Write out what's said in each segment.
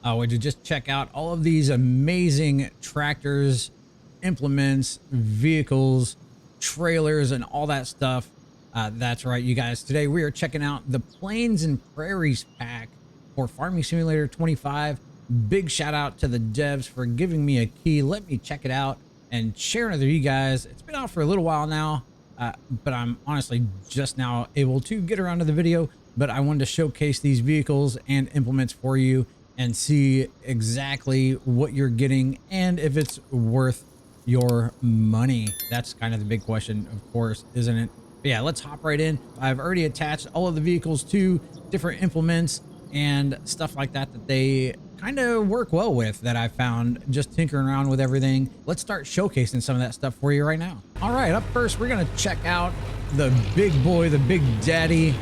Would you just check out all of these amazing tractors, implements, vehicles, trailers, and all that stuff? That's right, you guys. Today we are checking out the Plains and Prairies pack for Farming Simulator 25. Big shout out to the devs for giving me a key. Let me check it out and share it with you guys. It's been out for a little while now, but I'm honestly just now able to get around to the video. But I wanted to showcase these vehicles and implements for you and see exactly what you're getting and if it's worth your money. That's kind of the big question, of course, isn't it? But yeah, let's hop right in. I've already attached all of the vehicles to different implements and stuff like that that they kind of work well with, that I found just tinkering around with everything. Let's start showcasing some of that stuff for you right now. All right, up first, we're gonna check out the big boy, the big daddy.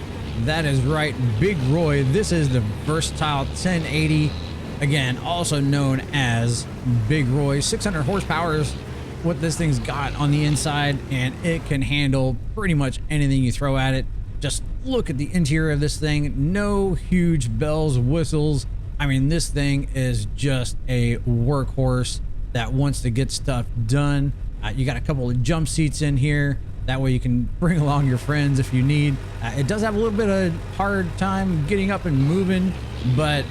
That is right, Big Roy. This is the versatile 1080, again, also known as Big Roy. 600 horsepower is what this thing's got on the inside, and it can handle pretty much anything you throw at it. Just look at the interior of this thing. No huge bells, whistles. I mean, this thing is just a workhorse that wants to get stuff done. You got a couple of jump seats in here. That way you can bring along your friends if you need. It does have a little bit of hard time getting up and moving, but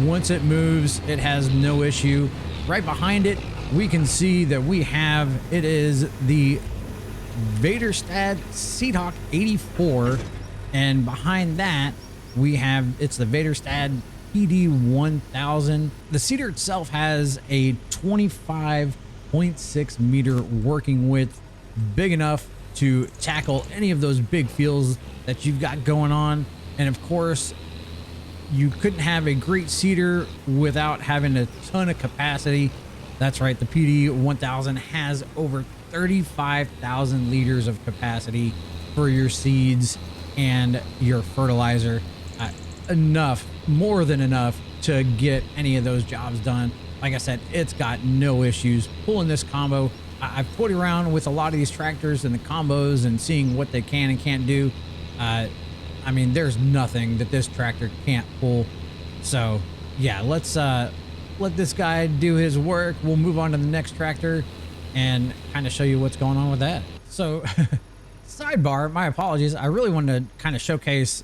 once it moves, it has no issue. Right behind it, we can see that we have, it is the Vaderstad Seahawk 84. And behind that, we have, it's the Vaderstad PD 1000. The seeder itself has a 25.6 meter working width, big enough to tackle any of those big fields that you've got going on. And of course, you couldn't have a great seeder without having a ton of capacity. That's right, the PD 1000 has over 35,000 liters of capacity for your seeds and your fertilizer. Enough, more than enough to get any of those jobs done. Like I said, it's got no issues pulling this combo. I've put around with a lot of these tractors and the combos and seeing what they can and can't do. I mean, there's nothing that this tractor can't pull. So yeah, let's let this guy do his work. We'll move on to the next tractor and kind of show you what's going on with that. So sidebar, my apologies. I really wanted to kind of showcase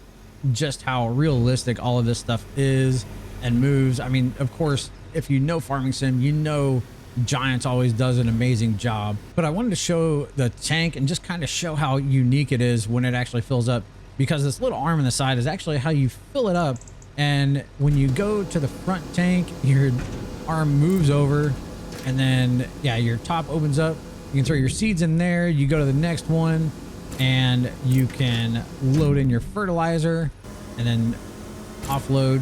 just how realistic all of this stuff is and moves. I mean, of course, if you know Farming Sim, you know Giants always does an amazing job, but I wanted to show the tank and just kind of show how unique it is when it actually fills up, because this little arm on the side is actually how you fill it up. And when you go to the front tank, your arm moves over, and then yeah, your top opens up. You can throw your seeds in there. You go to the next one and you can load in your fertilizer and then offload,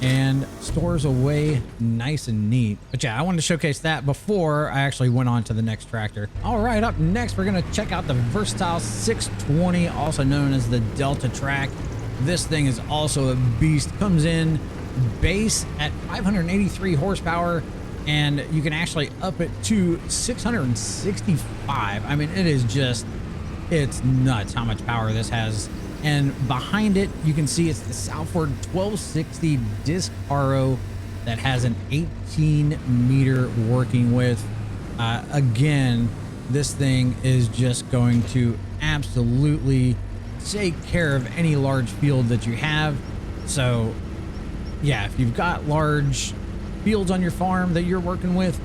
and stores away nice and neat. But yeah, I wanted to showcase that before I actually went on to the next tractor. All right, up next, we're gonna check out the versatile 620, also known as the Delta Track. This thing is also a beast. Comes in base at 583 horsepower, and you can actually up it to 665. I mean, it is just, it's nuts how much power this has. And behind it, you can see it's the Southward 1260 disc RO that has an 18 meter working width. Again, this thing is just going to absolutely take care of any large field that you have. So yeah, if you've got large fields on your farm that you're working with,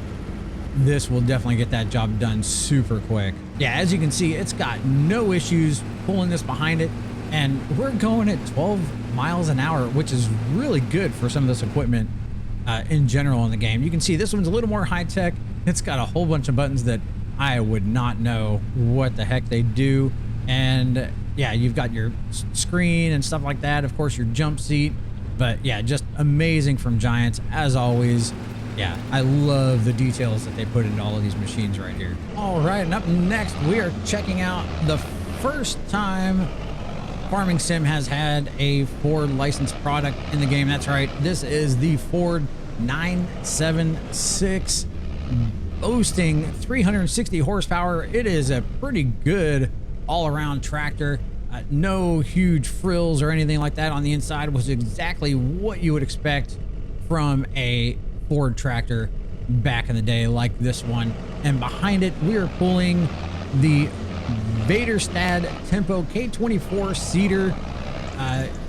this will definitely get that job done super quick. Yeah, as you can see, it's got no issues pulling this behind it. And we're going at 12 miles an hour, which is really good for some of this equipment in general in the game. You can see this one's a little more high tech. It's got a whole bunch of buttons that I would not know what the heck they do. And yeah, you've got your screen and stuff like that. Of course, your jump seat. But yeah, just amazing from Giants, as always. Yeah, I love the details that they put into all of these machines right here. All right, and up next, we are checking out the first time Farming Sim has had a Ford licensed product in the game. That's right, this is the Ford 976, boasting 360 horsepower. It is a pretty good all-around tractor. No huge frills or anything like that on the inside, was exactly what you would expect from a Ford tractor back in the day like this one. And behind it, we are pulling the Vaderstad Tempo K24 seeder.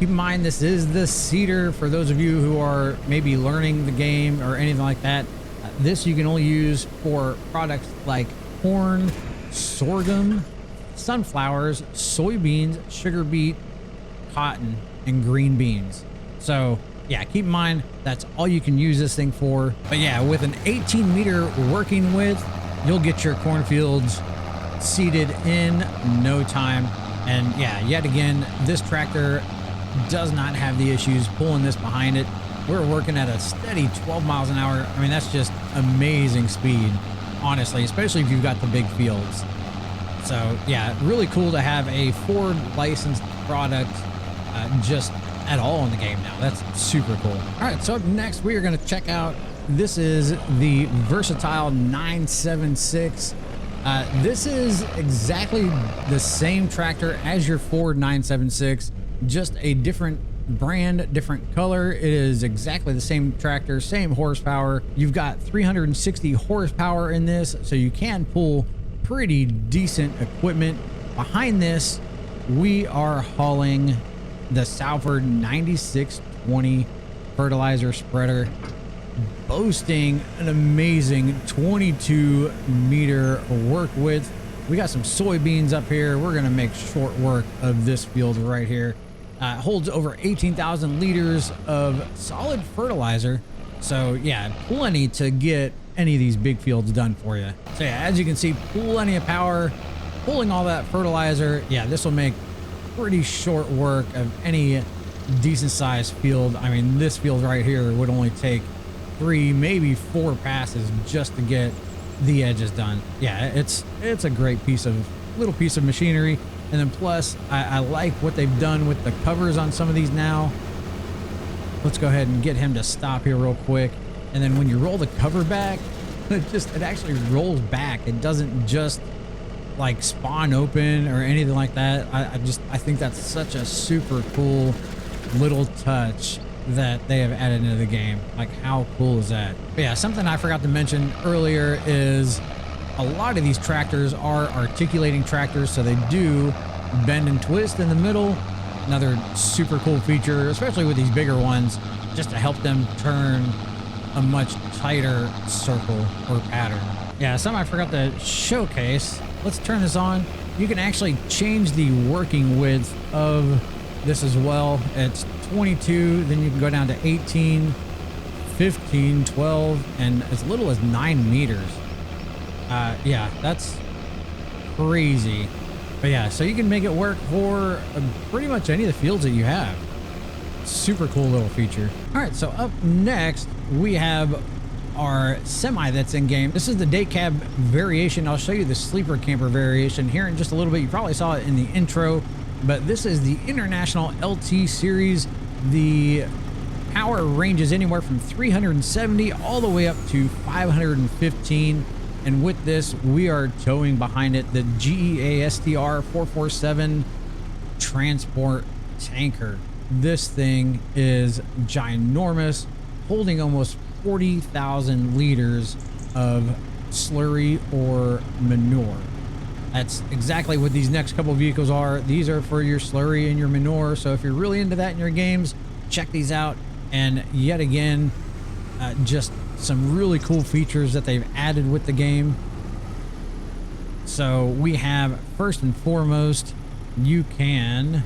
Keep in mind, this is the seeder for those of you who are maybe learning the game or anything like that. This you can only use for products like corn, sorghum, sunflowers, soybeans, sugar beet, cotton, and green beans. So yeah, keep in mind that's all you can use this thing for. But yeah, with an 18-meter working width, you'll get your cornfields seeded in no time. And yeah, yet again, this tractor does not have the issues pulling this behind it. We're working at a steady 12 miles an hour. I mean, that's just amazing speed, honestly, especially if you've got the big fields. So yeah, really cool to have a Ford licensed product just at all in the game now. That's super cool. All right, so up next we are going to check out, this is the Versatile 976. This is exactly the same tractor as your Ford 976, just a different brand, different color. It is exactly the same tractor, same horsepower. You've got 360 horsepower in this, so you can pull pretty decent equipment. Behind this, we are hauling the Salford 9620 fertilizer spreader, boasting an amazing 22-meter work width. We got some soybeans up here. We're gonna make short work of this field right here. Holds over 18,000 liters of solid fertilizer. So yeah, plenty to get any of these big fields done for you. So yeah, as you can see, plenty of power, pulling all that fertilizer. Yeah, this will make pretty short work of any decent sized field. I mean, this field right here would only take 3, maybe 4 passes just to get the edges done. Yeah, it's a great little piece of machinery. And then plus, I like what they've done with the covers on some of these now. Let's go ahead and get him to stop here real quick. And then when you roll the cover back, it actually rolls back. It doesn't just like spawn open or anything like that. I think that's such a super cool little touch that they have added into the game. Like, how cool is that? But yeah, something I forgot to mention earlier is a lot of these tractors are articulating tractors, so they do bend and twist in the middle. Another super cool feature, especially with these bigger ones, just to help them turn a much tighter circle or pattern. Yeah, something I forgot to showcase. Let's turn this on. You can actually change the working width of this as well. It's 22, then you can go down to 18, 15, 12, and as little as 9 meters. Yeah, that's crazy. But yeah, so you can make it work for pretty much any of the fields that you have. Super cool little feature. All right, so up next we have our semi that's in game. This is the day cab variation. I'll show you the sleeper camper variation here in just a little bit. You probably saw it in the intro, but this is the International LT series. The power ranges anywhere from 370 all the way up to 515. And with this, we are towing behind it the GEASTR 447 transport tanker. This thing is ginormous, holding almost 40,000 liters of slurry or manure. That's exactly what these next couple vehicles are. These are for your slurry and your manure. So if you're really into that in your games, check these out. And yet again, just some really cool features that they've added with the game. So we have, first and foremost, you can,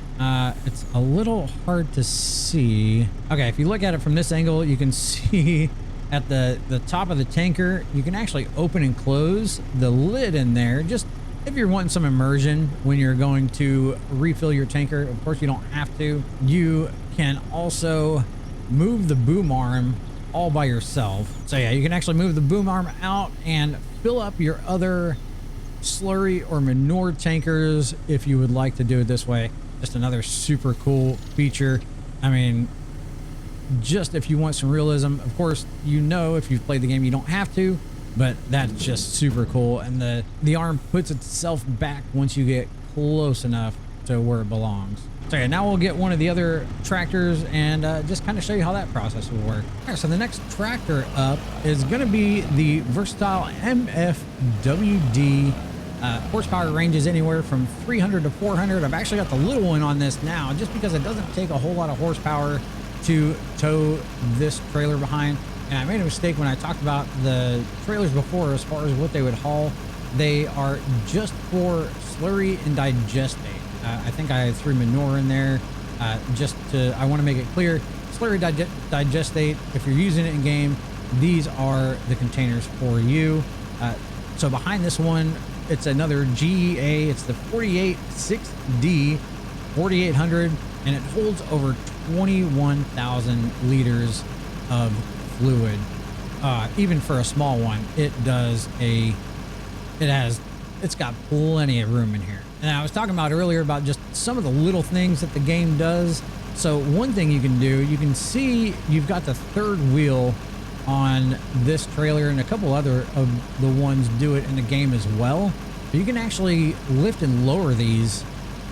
it's a little hard to see. Okay, if you look at it from this angle, you can see at the top of the tanker, you can actually open and close the lid in there, just if you're wanting some immersion when you're going to refill your tanker. Of course, you don't have to. You can also move the boom arm all by yourself. So yeah, you can actually move the boom arm out and fill up your other slurry or manure tankers if you would like to do it this way. Just another super cool feature. I mean, just if you want some realism, of course, you know, if you've played the game, you don't have to, but that's just super cool. And the arm puts itself back once you get close enough to where it belongs. So yeah, now we'll get one of the other tractors and just kind of show you how that process will work. All right, so the next tractor up is going to be the versatile MFWD. Horsepower ranges anywhere from 300 to 400. I've actually got the little one on this now just because it doesn't take a whole lot of horsepower to tow this trailer behind. And I made a mistake when I talked about the trailers before as far as what they would haul. They are just for slurry and digestate. I think I threw manure in there I want to make it clear, slurry digestate, if you're using it in game, these are the containers for you. So behind this one, it's another GEA. It's the 486D 4800, and it holds over 21,000 liters of fluid. Even for a small one, it's got plenty of room in here. And I was talking about earlier about just some of the little things that the game does. So one thing you can do, you can see you've got the third wheel on this trailer, and a couple other of the ones do it in the game as well. You can actually lift and lower these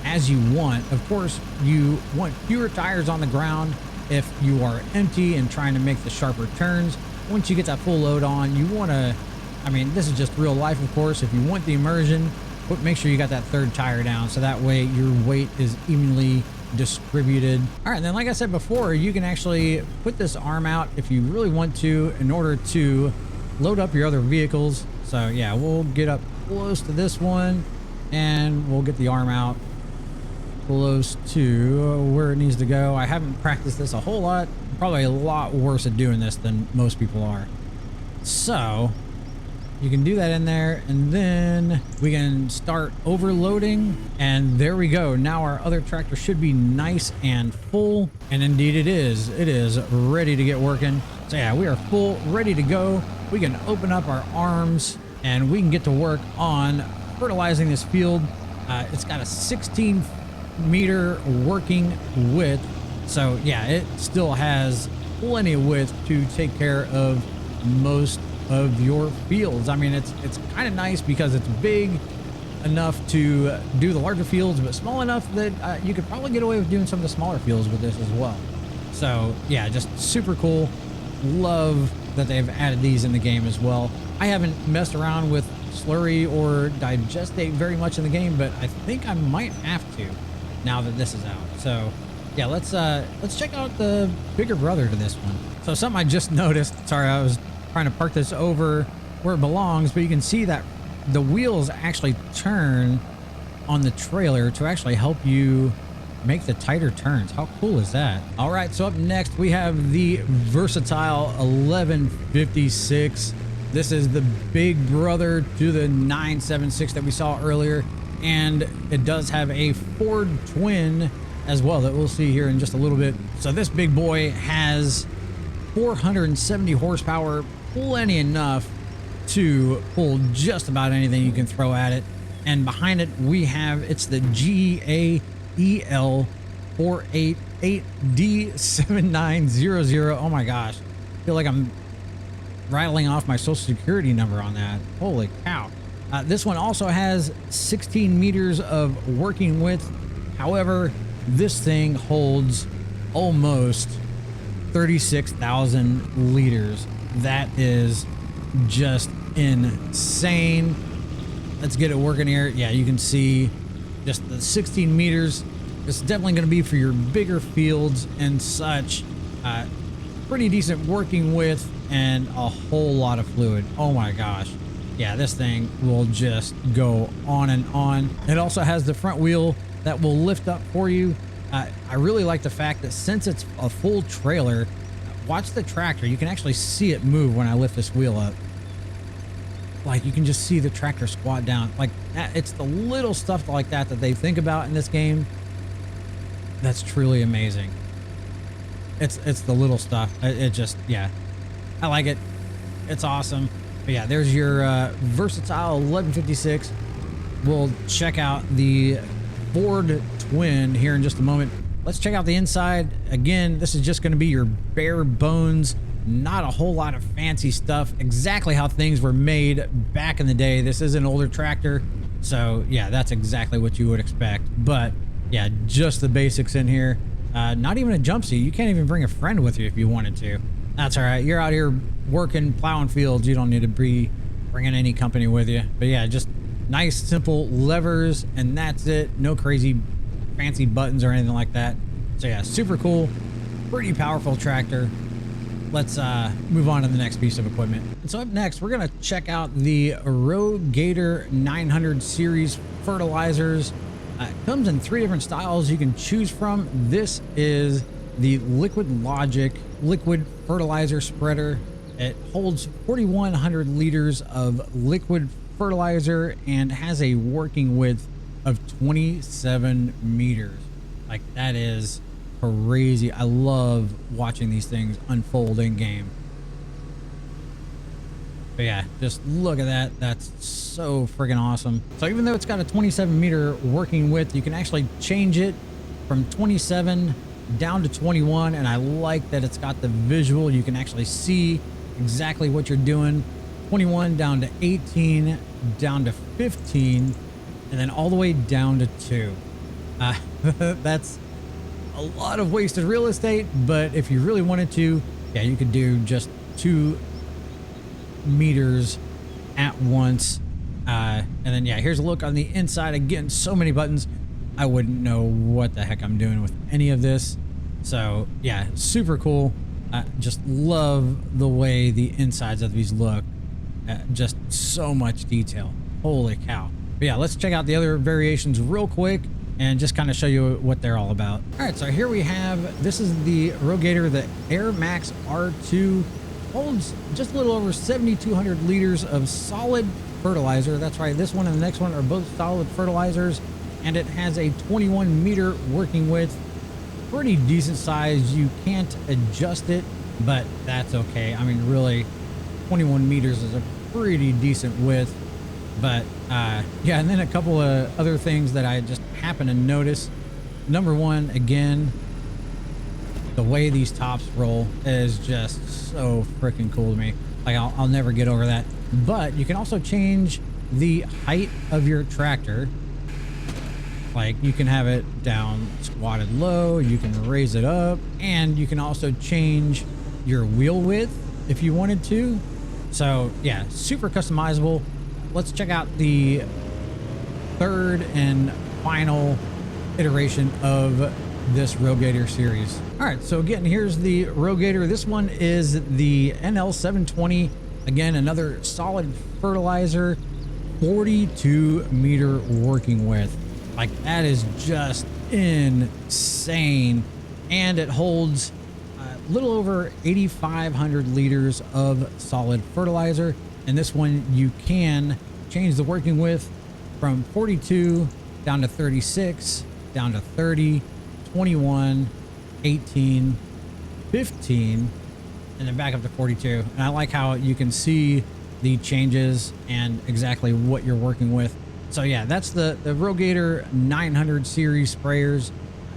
as you want. Of course, you want fewer tires on the ground if you are empty and trying to make the sharper turns. Once you get that full load on, you want to, I mean, this is just real life, of course. If you want the immersion, but make sure you got that third tire down so that way your weight is evenly distributed. All right, and then like I said before, you can actually put this arm out if you really want to in order to load up your other vehicles. So yeah, we'll get up close to this one and we'll get the arm out close to where it needs to go. I haven't practiced this a whole lot, probably a lot worse at doing this than most people are. So you can do that in there, and then we can start overloading, and there we go. Now our other tractor should be nice and full, and indeed it is. It is ready to get working. So yeah, we are full, ready to go. We can open up our arms and we can get to work on fertilizing this field. It's got a 16-meter working width, so yeah, it still has plenty of width to take care of most of your fields. I mean, it's kind of nice because it's big enough to do the larger fields, but small enough that you could probably get away with doing some of the smaller fields with this as well. So yeah, just super cool. Love that they've added these in the game as well. I haven't messed around with slurry or digestate very much in the game, but I think I might have to now that this is out. So yeah, let's check out the bigger brother to this one. So something I just noticed, sorry, I was trying to park this over where it belongs, but you can see that the wheels actually turn on the trailer to actually help you make the tighter turns. How cool is that? All right, so up next we have the versatile 1156. This is the big brother to the 976 that we saw earlier, and it does have a Ford twin as well that we'll see here in just a little bit. So this big boy has 470 horsepower, plenty enough to pull just about anything you can throw at it. And behind it we have, it's the GEA EL 488D7900. Oh my gosh, I feel like I'm rattling off my social security number on that. Holy cow. This one also has 16 meters of working width. However, this thing holds almost 36,000 liters. That is just insane. Let's get it working here. Yeah, you can see just the 16 meters. It's definitely going to be for your bigger fields and such. Pretty decent working width and a whole lot of fluid. Oh my gosh. Yeah, this thing will just go on and on. It also has the front wheel that will lift up for you. I really like the fact that since it's a full trailer, watch the tractor. You can actually see it move when I lift this wheel up. Like, you can just see the tractor squat down. Like, it's the little stuff like that that they think about in this game that's truly amazing. It's the little stuff. It just, yeah, I like it. It's awesome. But yeah, there's your versatile 1156. We'll check out the Ford twin here in just a moment. Let's check out the inside. Again, this is just going to be your bare bones, not a whole lot of fancy stuff. Exactly how things were made back in the day. This is an older tractor, so yeah, that's exactly what you would expect. But yeah, just the basics in here. Not even a jump seat. You can't even bring a friend with you if you wanted to. That's all right. You're out here working, plowing fields. You don't need to be bringing any company with you. But yeah, just nice, simple levers, and that's it. No crazy fancy buttons or anything like that. So yeah, super cool. Pretty powerful tractor. Let's move on to the next piece of equipment. And so up next, we're gonna check out the Rogator 900 series fertilizers. It comes in 3 different styles you can choose from. This is the Liquid Logic liquid fertilizer spreader. It holds 4,100 liters of liquid fertilizer and has a working width of 27 meters. Like, that is crazy. I love watching these things unfold in game. But yeah, just look at that. That's so freaking awesome. So even though it's got a 27 meter working width, you can actually change it from 27 down to 21. And I like that it's got the visual. You can actually see exactly what you're doing. 21 down to 18, down to 15, and then all the way down to 2. That's a lot of wasted real estate, but if you really wanted to, yeah, you could do just 2 meters at once. And then yeah, here's a look on the inside. Again, so many buttons. I wouldn't know what the heck I'm doing with any of this. So yeah, super cool. Just love the way the insides of these look. Just so much detail. Holy cow. But yeah, let's check out the other variations real quick and just kind of show you what they're all about. All right, so here we have, this is the Rogator, the Air Max R2. Holds just a little over 7,200 liters of solid fertilizer. That's right, this one and the next one are both solid fertilizers, and it has a 21 meter working width. Pretty decent size. You can't adjust it, but that's okay. I mean, really, 21 meters is a pretty decent width. But yeah, and then a couple of other things that I just happen to notice. Number one, again, the way these tops roll is just so freaking cool to me. Like, I'll never get over that. But you can also change the height of your tractor. Like, you can have it down squatted low, you can raise it up, and you can also change your wheel width if you wanted to. So yeah, super customizable. Let's check out the third and final iteration of this Rogator series. All right, so again, here's the Rogator. This one is the NL720. Again, another solid fertilizer, 42 meter working width. Like, that is just insane. And it holds a little over 8,500 liters of solid fertilizer. And this one, you can change the working width from 42 down to 36, down to 30, 21, 18, 15, and then back up to 42. And I like how you can see the changes and exactly what you're working with. So yeah, that's the Rogator 900 series sprayers.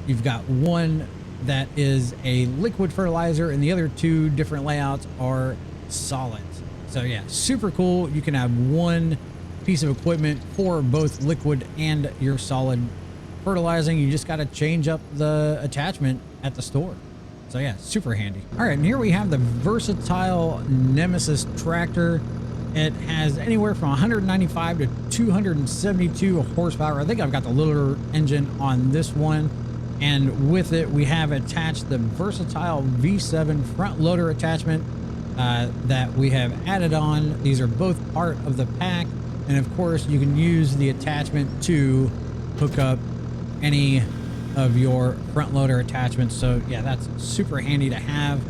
You've got one that is a liquid fertilizer, and the other 2 different layouts are solids. So yeah, super cool. You can have one piece of equipment for both liquid and your solid fertilizing. You just got to change up the attachment at the store. So yeah, super handy. All right, and here we have the versatile Nemesis tractor. It has anywhere from 195 to 272 horsepower. I think I've got the littler engine on this one. And with it, we have attached the versatile V7 front loader attachment that we have added on. These are both part of the pack. And of course, you can use the attachment to hook up any of your front loader attachments. So yeah, that's super handy to have.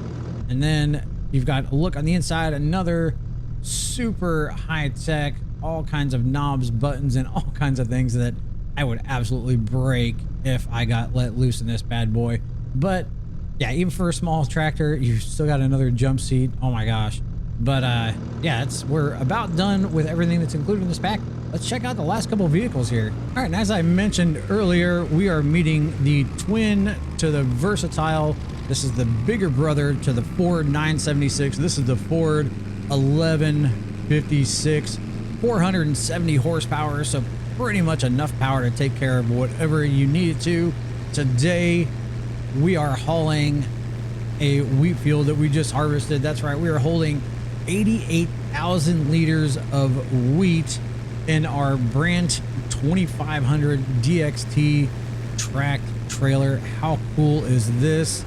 And then you've got a look on the inside, another super high tech, all kinds of knobs, buttons, and all kinds of things that I would absolutely break if I got let loose in this bad boy. But yeah, even for a small tractor, you've still got another jump seat. Oh my gosh. But yeah, we're about done with everything that's included in this pack. Let's check out the last couple of vehicles here. All right, and as I mentioned earlier, we are meeting the twin to the Versatile. This is the bigger brother to the Ford 976. This is the Ford 1156, 470 horsepower. So pretty much enough power to take care of whatever you need it to. Today, we are hauling a wheat field that we just harvested. That's right, we are holding 88,000 liters of wheat in our brand 2500 DXT tracked trailer. How cool is this?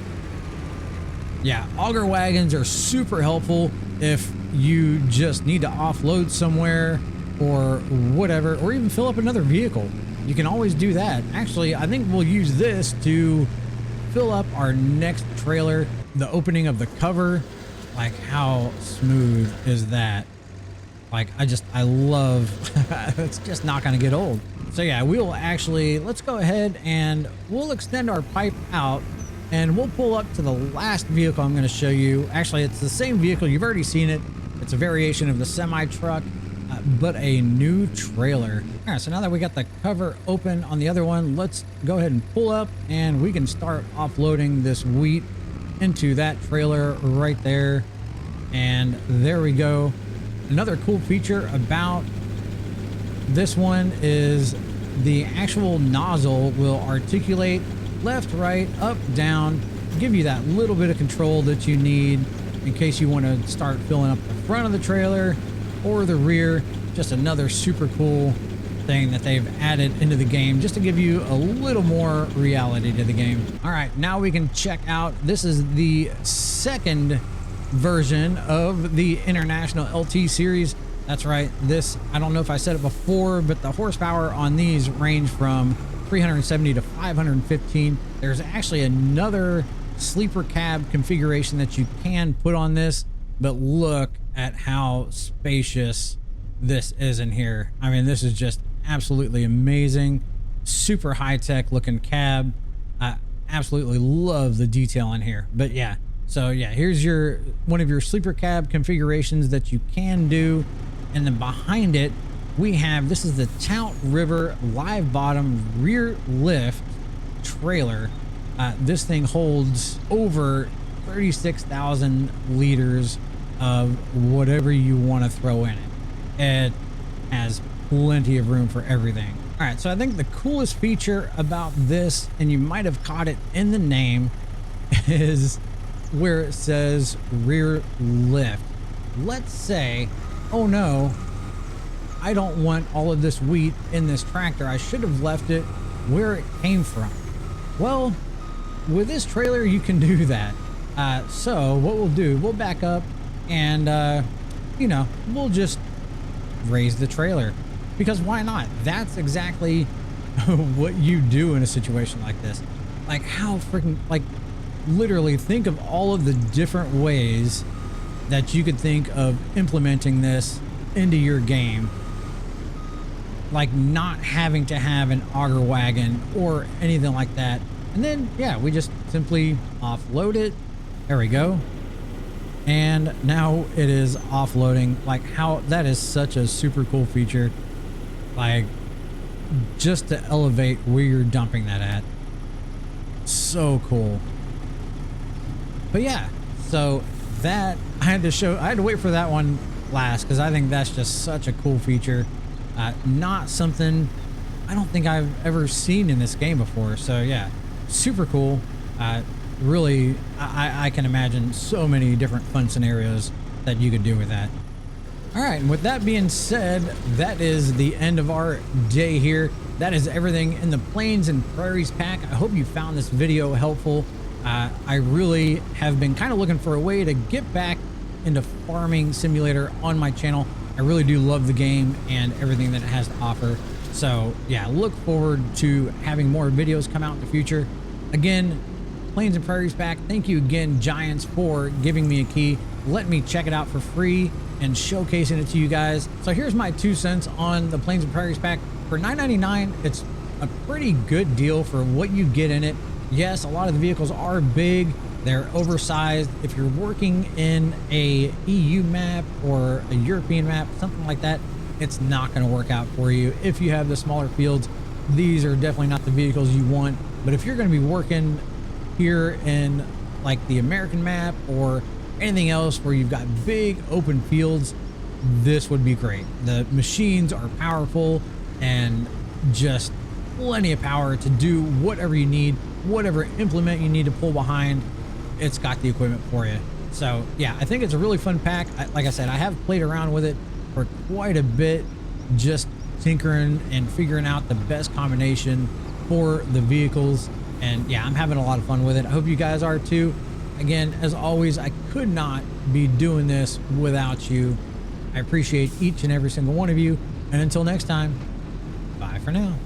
Yeah, auger wagons are super helpful if you just need to offload somewhere or whatever, or even fill up another vehicle. You can always do that. Actually, I think we'll use this to fill up our next trailer. The opening of the cover, like how smooth is that? Like, I love, it's just not gonna get old. So yeah, we'll actually, let's go ahead and we'll extend our pipe out and we'll pull up to the last vehicle I'm gonna show you. Actually, it's the same vehicle, you've already seen it. It's a variation of the semi truck, but a new trailer. All right, so now that we got the cover open on the other one, let's go ahead and pull up and we can start offloading this wheat into that trailer right there. And there we go. Another cool feature about this one is the actual nozzle will articulate left, right, up, down, give you that little bit of control that you need in case you want to start filling up the front of the trailer or the rear. Just another super cool thing that they've added into the game just to give you a little more reality to the game. All right, now we can check out, this is the second version of the International LT series. That's right, this, I don't know if I said it before, but the horsepower on these range from 370 to 515. There's actually another sleeper cab configuration that you can put on this, but look at how spacious this is in here. I mean, this is just absolutely amazing. Super high-tech looking cab. I absolutely love the detail in here. But yeah, so yeah, here's your one of your sleeper cab configurations that you can do. And then behind it, we have, this is the Tout River live bottom rear lift trailer. This thing holds over 36,000 liters of whatever you want to throw in it. It has plenty of room for everything. All right, so I think the coolest feature about this, and you might have caught it in the name, is where it says rear lift. Let's say, oh no, I don't want all of this wheat in this tractor. I should have left it where it came from. Well, with this trailer, you can do that. So what we'll do, we'll back up and, you know, we'll just raise the trailer, because why not? That's exactly what you do in a situation like this. Like, how freaking, like, literally think of all of the different ways that you could think of implementing this into your game, like not having to have an auger wagon or anything like that. And then yeah, we just simply offload it. There we go. And now it is offloading. Like, how that is such a super cool feature, like just to elevate where you're dumping that at. So cool. But yeah, so that I had to wait for that one last, because I think that's just such a cool feature. Not something I don't think I've ever seen in this game before. So yeah, super cool. Really, I can imagine so many different fun scenarios that you could do with that. All right, and with that being said, that is the end of our day here. That is everything in the Plains and Prairies pack. I hope you found this video helpful. I really have been kind of looking for a way to get back into farming simulator on my channel. I really do love the game and everything that it has to offer. So yeah, look forward to having more videos come out in the future. Again, Plains and Prairies pack, thank you again, Giants, for giving me a key, letting me check it out for free and showcasing it to you guys. So here's my 2 cents on the Plains and Prairies pack. For $9.99, it's a pretty good deal for what you get in it. Yes, a lot of the vehicles are big, they're oversized. If you're working in a EU map or a European map, something like that, it's not going to work out for you. If you have the smaller fields, these are definitely not the vehicles you want. But if you're going to be working here in like the American map or anything else where you've got big open fields, this would be great. The machines are powerful and just plenty of power to do whatever you need, whatever implement you need to pull behind. It's got the equipment for you. So yeah, I think it's a really fun pack. Like I said, I have played around with it for quite a bit, just tinkering and figuring out the best combination for the vehicles. And yeah, I'm having a lot of fun with it. I hope you guys are too. Again, as always, I could not be doing this without you. I appreciate each and every single one of you. And until next time, bye for now.